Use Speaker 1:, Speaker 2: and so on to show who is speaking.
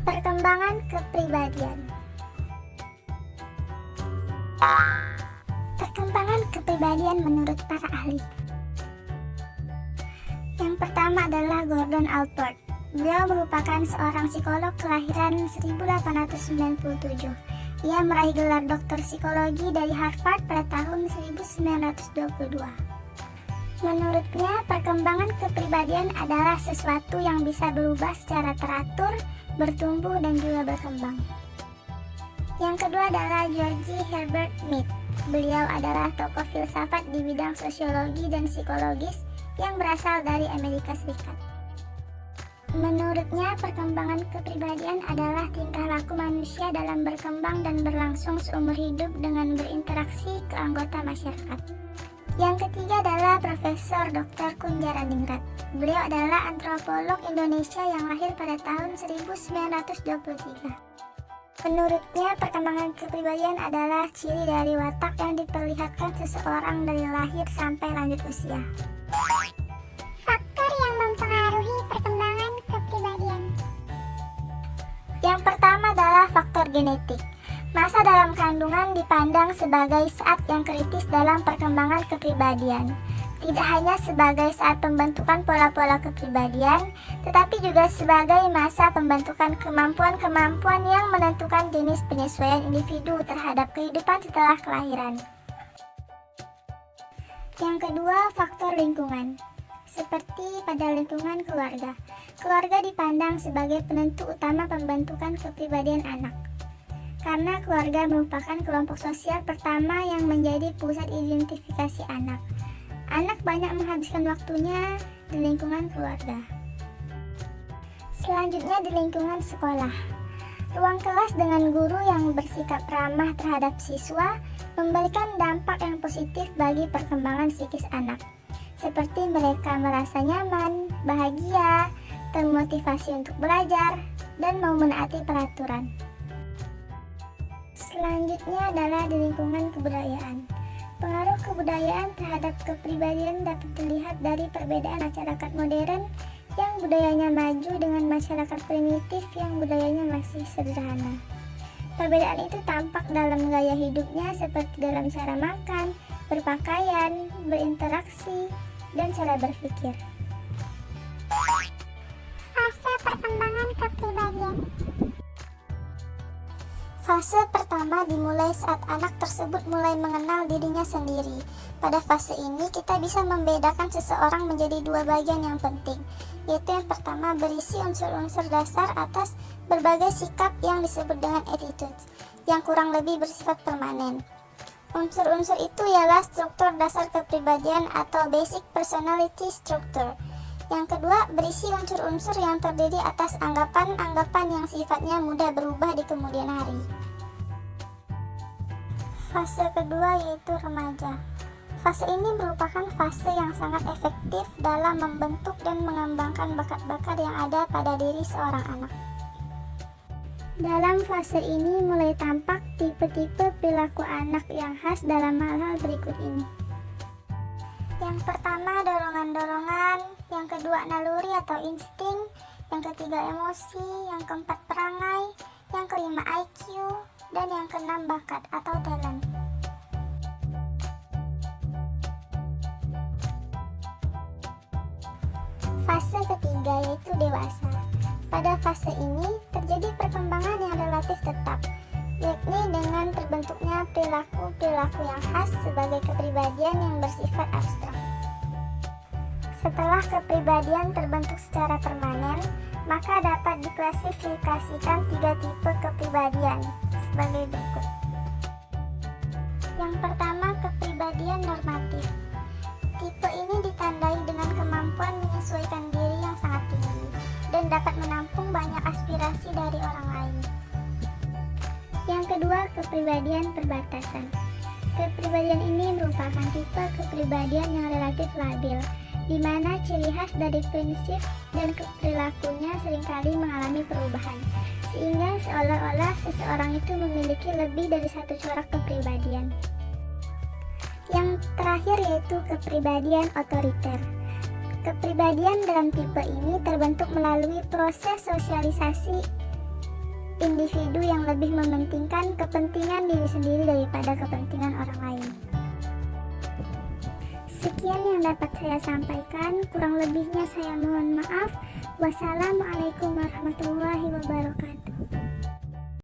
Speaker 1: Perkembangan kepribadian. Perkembangan kepribadian menurut para ahli. Yang pertama adalah Gordon Allport. Beliau merupakan seorang psikolog kelahiran 1897. Ia meraih gelar doktor psikologi dari Harvard pada tahun 1922. Menurutnya, perkembangan kepribadian adalah sesuatu yang bisa berubah secara teratur, bertumbuh, dan juga berkembang. Yang kedua adalah George Herbert Mead. Beliau adalah tokoh filsafat di bidang sosiologi dan psikologis yang berasal dari Amerika Serikat. Menurutnya, perkembangan kepribadian adalah tingkah laku manusia dalam berkembang dan berlangsung seumur hidup dengan berinteraksi ke anggota masyarakat. Yang ketiga adalah Profesor Dr. Kunjaraningrat. Beliau adalah antropolog Indonesia yang lahir pada tahun 1923. Menurutnya, perkembangan kepribadian adalah ciri dari watak yang diperlihatkan seseorang dari lahir sampai lanjut usia.
Speaker 2: Faktor yang mempengaruhi perkembangan kepribadian.
Speaker 1: Yang pertama adalah faktor genetik. Masa dalam kandungan dipandang sebagai saat yang kritis dalam perkembangan kepribadian. Tidak hanya sebagai saat pembentukan pola-pola kepribadian, tetapi juga sebagai masa pembentukan kemampuan-kemampuan yang menentukan jenis penyesuaian individu terhadap kehidupan setelah kelahiran. Yang kedua, faktor lingkungan. Seperti pada lingkungan keluarga. Keluarga dipandang sebagai penentu utama pembentukan kepribadian anak. Karena keluarga merupakan kelompok sosial pertama yang menjadi pusat identifikasi anak. Anak banyak menghabiskan waktunya di lingkungan keluarga. Selanjutnya di lingkungan sekolah. Ruang kelas dengan guru yang bersikap ramah terhadap siswa memberikan dampak yang positif bagi perkembangan psikis anak. Seperti mereka merasa nyaman, bahagia, termotivasi untuk belajar, dan mau menaati peraturan. Selanjutnya adalah di lingkungan kebudayaan. Pengaruh kebudayaan terhadap kepribadian dapat dilihat dari perbedaan masyarakat modern yang budayanya maju dengan masyarakat primitif yang budayanya masih sederhana. Perbedaan itu tampak dalam gaya hidupnya seperti dalam cara makan, berpakaian, berinteraksi, dan cara berpikir.
Speaker 2: Fase perkembangan kepribadian.
Speaker 1: Fase pertama dimulai saat anak tersebut mulai mengenal dirinya sendiri. Pada fase ini kita bisa membedakan seseorang menjadi dua bagian yang penting, yaitu yang pertama berisi unsur-unsur dasar atas berbagai sikap yang disebut dengan attitudes, yang kurang lebih bersifat permanen. Unsur-unsur itu ialah struktur dasar kepribadian atau basic personality structure. Yang kedua, berisi unsur-unsur yang terdiri atas anggapan-anggapan yang sifatnya mudah berubah di kemudian hari. Fase kedua yaitu remaja. Fase ini merupakan fase yang sangat efektif dalam membentuk dan mengembangkan bakat-bakat yang ada pada diri seorang anak. Dalam fase ini mulai tampak tipe-tipe perilaku anak yang khas dalam hal-hal berikut ini. Yang pertama, dorongan-dorongan. Yang kedua, naluri atau insting. Yang ketiga, emosi. Yang keempat, perangai. Yang kelima, IQ. Dan yang keenam, bakat atau talent. Fase ketiga yaitu dewasa. Pada fase ini terjadi perkembangan yang relatif tetap, yakni dengan terbentuknya perilaku-perilaku yang khas sebagai kepribadian yang bersifat abstrak. Setelah kepribadian terbentuk secara permanen, maka dapat diklasifikasikan 3 tipe kepribadian sebagai berikut. Yang pertama, kepribadian normatif. Tipe ini ditandai dengan kemampuan menyesuaikan diri yang sangat tinggi dan dapat menampung banyak aspirasi dari orang lain. Yang kedua, kepribadian perbatasan. Kepribadian ini merupakan tipe kepribadian yang relatif labil, di mana ciri khas dari prinsip dan perilakunya seringkali mengalami perubahan, sehingga seolah-olah seseorang itu memiliki lebih dari satu corak kepribadian. Yang terakhir yaitu kepribadian otoriter. Kepribadian dalam tipe ini terbentuk melalui proses sosialisasi individu yang lebih mementingkan kepentingan diri sendiri daripada kepentingan orang lain. Sekian yang dapat saya sampaikan, kurang lebihnya saya mohon maaf. Wassalamualaikum warahmatullahi wabarakatuh.